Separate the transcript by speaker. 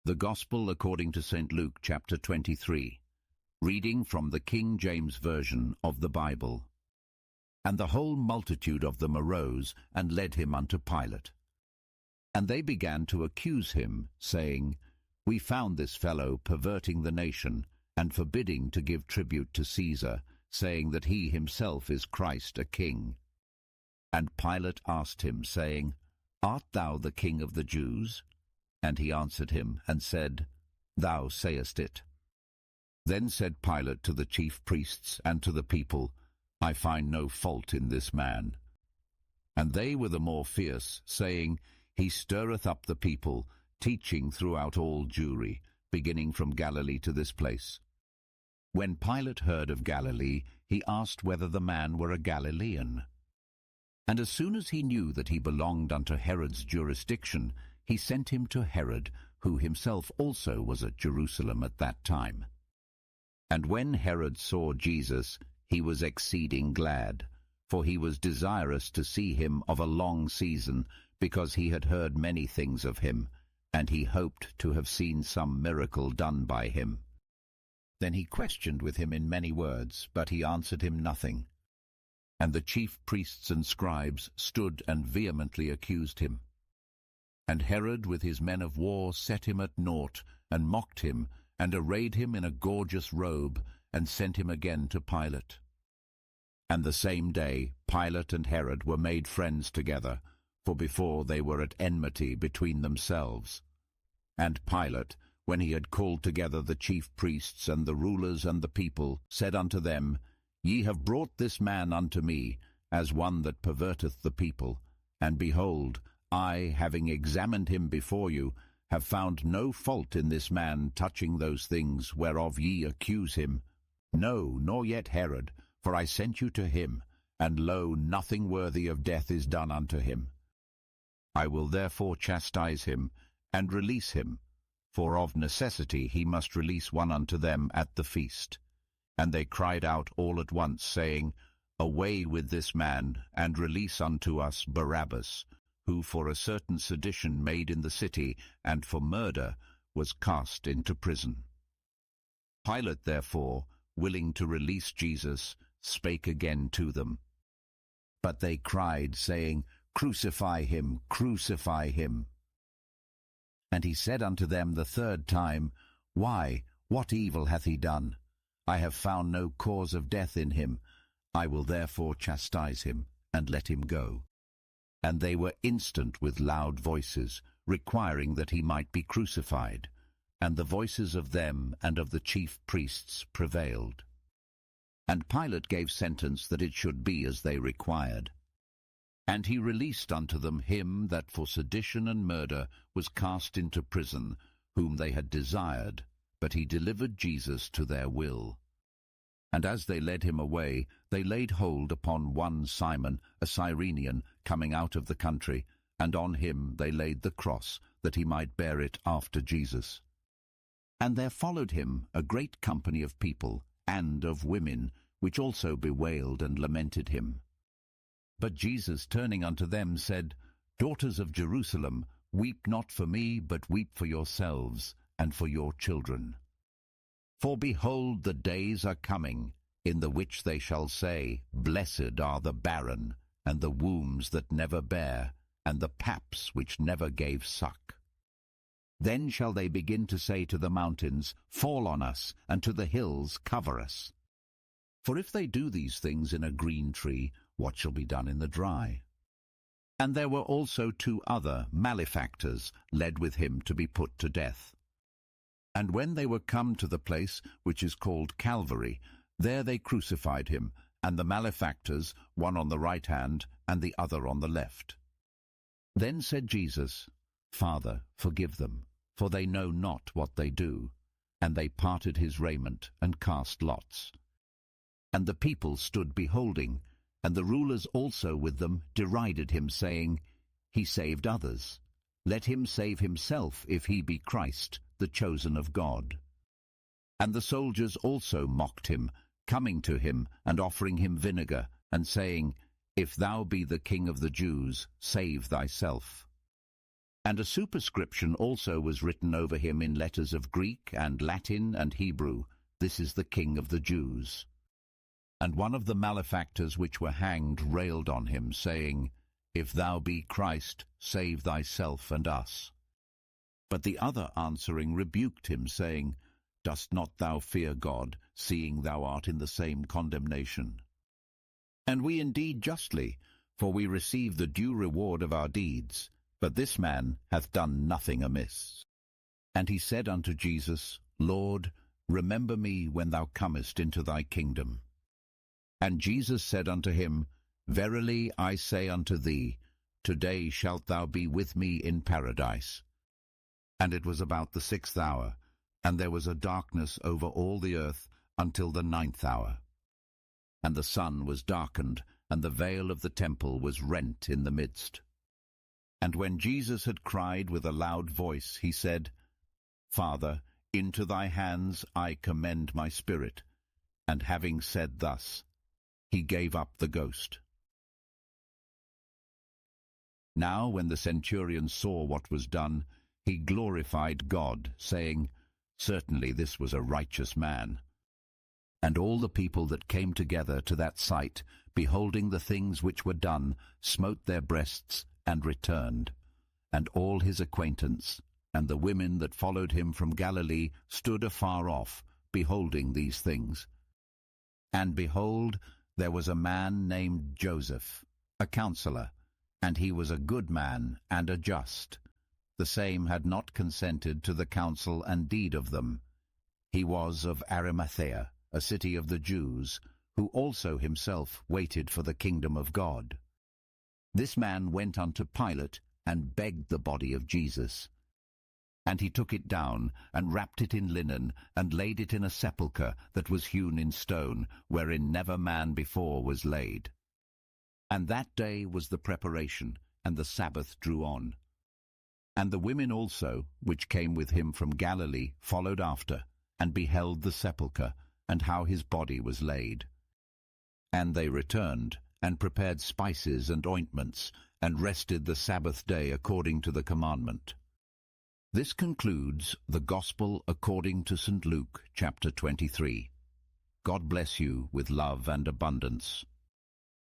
Speaker 1: The Gospel according to St. Luke, chapter 23. Reading from the King James Version of the Bible. And the whole multitude of them arose, and led him unto Pilate. And they began to accuse him, saying, We found this fellow perverting the nation, and forbidding to give tribute to Caesar, saying that he himself is Christ a king. And Pilate asked him, saying, Art thou the king of the Jews? And he answered him, and said, Thou sayest it. Then said Pilate to the chief priests and to the people, I find no fault in this man. And they were the more fierce, saying, He stirreth up the people, teaching throughout all Jewry, beginning from Galilee to this place. When Pilate heard of Galilee, he asked whether the man were a Galilaean. And as soon as he knew that he belonged unto Herod's jurisdiction, he sent him to Herod, who himself also was at Jerusalem at that time. And when Herod saw Jesus, he was exceeding glad, for he was desirous to see him of a long season, because he had heard many things of him, and he hoped to have seen some miracle done by him. Then he questioned with him in many words, but he answered him nothing. And the chief priests and scribes stood and vehemently accused him. And Herod with his men of war set him at naught, and mocked him, and arrayed him in a gorgeous robe, and sent him again to Pilate. And the same day Pilate and Herod were made friends together, for before they were at enmity between themselves. And Pilate, when he had called together the chief priests and the rulers and the people, said unto them, Ye have brought this man unto me, as one that perverteth the people. And behold, I, having examined him before you, have found no fault in this man touching those things whereof ye accuse him. No, nor yet Herod, for I sent you to him, and lo, nothing worthy of death is done unto him. I will therefore chastise him, and release him, for of necessity he must release one unto them at the feast. And they cried out all at once, saying, Away with this man, and release unto us Barabbas, who for a certain sedition made in the city, and for murder, was cast into prison. Pilate therefore, willing to release Jesus, spake again to them. But they cried, saying, Crucify him, crucify him. And he said unto them the third time, Why, what evil hath he done? I have found no cause of death in him. I will therefore chastise him, and let him go. And they were instant with loud voices, requiring that he might be crucified. And the voices of them and of the chief priests prevailed. And Pilate gave sentence that it should be as they required. And he released unto them him that for sedition and murder was cast into prison, whom they had desired, but he delivered Jesus to their will. And as they led him away, they laid hold upon one Simon, a Cyrenian, coming out of the country, and on him they laid the cross, that he might bear it after Jesus. And there followed him a great company of people, and of women, which also bewailed and lamented him. But Jesus, turning unto them, said, Daughters of Jerusalem, weep not for me, but weep for yourselves, and for your children. For behold, the days are coming, in the which they shall say, Blessed are the barren, and the wombs that never bare, and the paps which never gave suck. Then shall they begin to say to the mountains, Fall on us, and to the hills, cover us. For if they do these things in a green tree, what shall be done in the dry? And there were also 2 other malefactors led with him to be put to death. And when they were come to the place which is called Calvary, there they crucified him, and the malefactors, one on the right hand, and the other on the left. Then said Jesus, Father, forgive them, for they know not what they do. And they parted his raiment, and cast lots. And the people stood beholding, and the rulers also with them derided him, saying, He saved others. Let him save himself, if he be Christ, the chosen of God. And the soldiers also mocked him, coming to him, and offering him vinegar, and saying, If thou be the King of the Jews, save thyself. And a superscription also was written over him in letters of Greek and Latin and Hebrew, "This is the King of the Jews." And one of the malefactors which were hanged railed on him, saying, "If thou be Christ, save thyself and us." But the other answering rebuked him, saying, "Dost not thou fear God, seeing thou art in the same condemnation? And we indeed justly, for we receive the due reward of our deeds, but this man hath done nothing amiss." And he said unto Jesus, "Lord, remember me when thou comest into thy kingdom." And Jesus said unto him, "Verily I say unto thee, today shalt thou be with me in paradise." And it was about the 6th hour, and there was a darkness over all the earth until the 9th hour. And the sun was darkened, and the veil of the temple was rent in the midst. And when Jesus had cried with a loud voice, he said, "Father, into thy hands I commend my spirit." And having said thus, he gave up the ghost. Now when the centurion saw what was done, he glorified God, saying, "Certainly this was a righteous man." And all the people that came together to that sight, beholding the things which were done, smote their breasts, and returned. And all his acquaintance, and the women that followed him from Galilee, stood afar off, beholding these things. And behold, there was a man named Joseph, a counselor, and he was a good man and a just. The same had not consented to the counsel and deed of them. He was of Arimathea, a city of the Jews, who also himself waited for the kingdom of God. This man went unto Pilate, and begged the body of Jesus. And he took it down, and wrapped it in linen, and laid it in a sepulchre that was hewn in stone, wherein never man before was laid. And that day was the preparation, and the Sabbath drew on. And the women also, which came with him from Galilee, followed after, and beheld the sepulchre, and how his body was laid. And they returned, and prepared spices and ointments, and rested the Sabbath day according to the commandment. This concludes the Gospel according to St. Luke, chapter 23. God bless you with love and abundance.